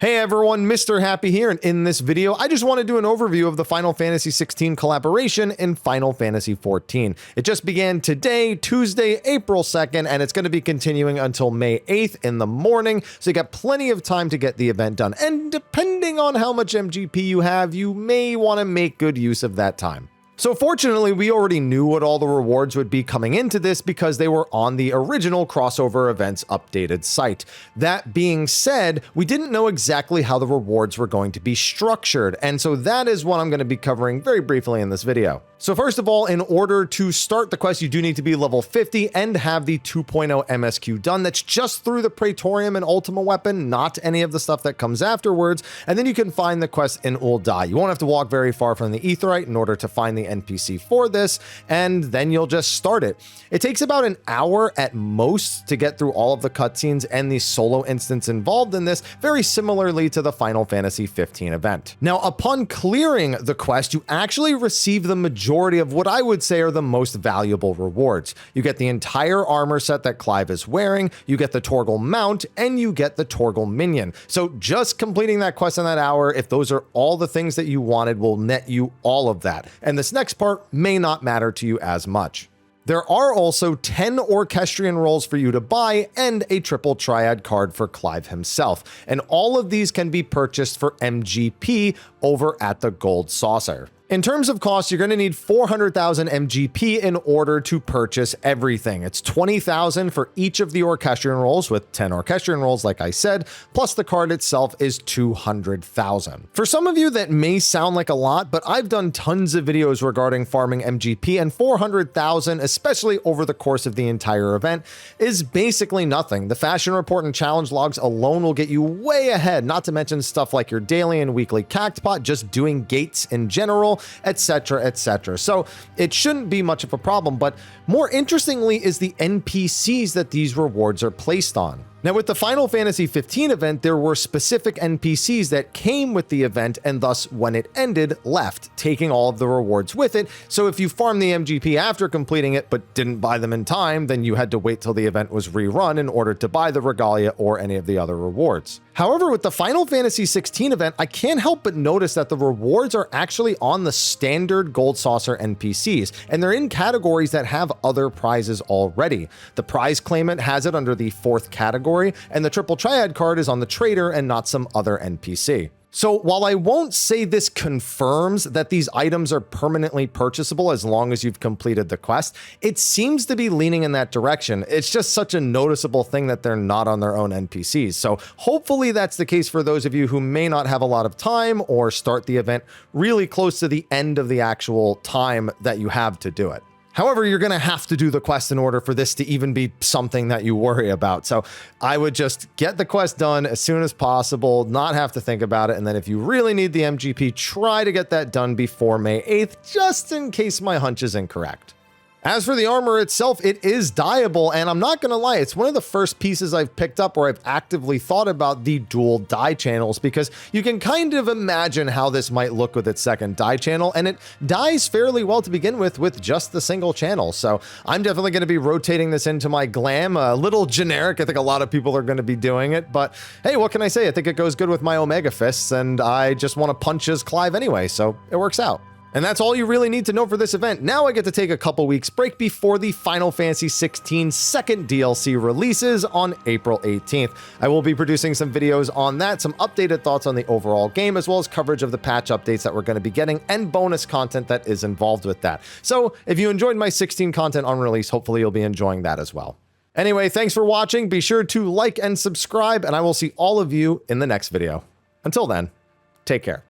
Hey everyone, Mr. Happy here, and in this video, I just want to do an overview of the Final Fantasy XVI collaboration in Final Fantasy XIV. It just began today, Tuesday, April 2nd, and it's going to be continuing until May 8th in the morning, so you got plenty of time to get the event done. And depending on how much MGP you have, you may want to make good use of that time. So fortunately, we already knew what all the rewards would be coming into this because they were on the original crossover events updated site. That being said, we didn't know exactly how the rewards were going to be structured, and so that is what I'm going to be covering very briefly in this video. So first of all, in order to start the quest, you do need to be level 50 and have the 2.0 MSQ done. That's just through the Praetorium and Ultima weapon, not any of the stuff that comes afterwards. And then you can find the quest in Uldai. You won't have to walk very far from the Aetheryte in order to find the NPC for this, and then you'll just start it. It takes about an hour at most to get through all of the cutscenes and the solo instance involved in this, very similarly to the Final Fantasy XV event. Now, upon clearing the quest, you actually receive the majority of what I would say are the most valuable rewards. You get the entire armor set that Clive is wearing, you get the Torgal mount, and you get the Torgal minion. So just completing that quest in that hour, if those are all the things that you wanted, will net you all of that. And this next part may not matter to you as much. There are also 10 Orchestrion rolls for you to buy and a triple triad card for Clive himself. And all of these can be purchased for MGP over at the Gold Saucer. In terms of cost, you're going to need 400,000 MGP in order to purchase everything. It's 20,000 for each of the Orchestrion rolls, with 10 Orchestrion rolls, like I said, plus the card itself is 200,000. For some of you, that may sound like a lot, but I've done tons of videos regarding farming MGP, and 400,000, especially over the course of the entire event, is basically nothing. The Fashion Report and Challenge Logs alone will get you way ahead, not to mention stuff like your daily and weekly Cactpot, just doing gates in general, etc., etc. So it shouldn't be much of a problem, but more interestingly is the NPCs that these rewards are placed on. Now, with the Final Fantasy XV event, there were specific NPCs that came with the event and thus, when it ended, left, taking all of the rewards with it. So if you farmed the MGP after completing it but didn't buy them in time, then you had to wait till the event was rerun in order to buy the regalia or any of the other rewards. However, with the Final Fantasy XVI event, I can't help but notice that the rewards are actually on the standard Gold Saucer NPCs, and they're in categories that have other prizes already. The prize claimant has it under the 4th category, and the triple triad card is on the trader and not some other NPC. So while I won't say this confirms that these items are permanently purchasable as long as you've completed the quest, it seems to be leaning in that direction. It's just such a noticeable thing that they're not on their own NPCs. So hopefully that's the case for those of you who may not have a lot of time or start the event really close to the end of the actual time that you have to do it. However, you're going to have to do the quest in order for this to even be something that you worry about. So I would just get the quest done as soon as possible, not have to think about it. And then if you really need the MGP, try to get that done before May 8th, just in case my hunch is incorrect. As for the armor itself, it is dyeable, and I'm not going to lie, it's one of the first pieces I've picked up where I've actively thought about the dual dye channels, because you can kind of imagine how this might look with its second dye channel, and it dyes fairly well to begin with just the single channel. So I'm definitely going to be rotating this into my glam, a little generic. I think a lot of people are going to be doing it, but hey, what can I say? I think it goes good with my Omega Fists, and I just want to punch as Clive anyway, so it works out. And that's all you really need to know for this event. Now I get to take a couple weeks break before the Final Fantasy XVI second DLC releases on April 18th. I will be producing some videos on that, some updated thoughts on the overall game, as well as coverage of the patch updates that we're going to be getting and bonus content that is involved with that. So if you enjoyed my 16 content on release, hopefully you'll be enjoying that as well. Anyway, thanks for watching. Be sure to like and subscribe, and I will see all of you in the next video. Until then, take care.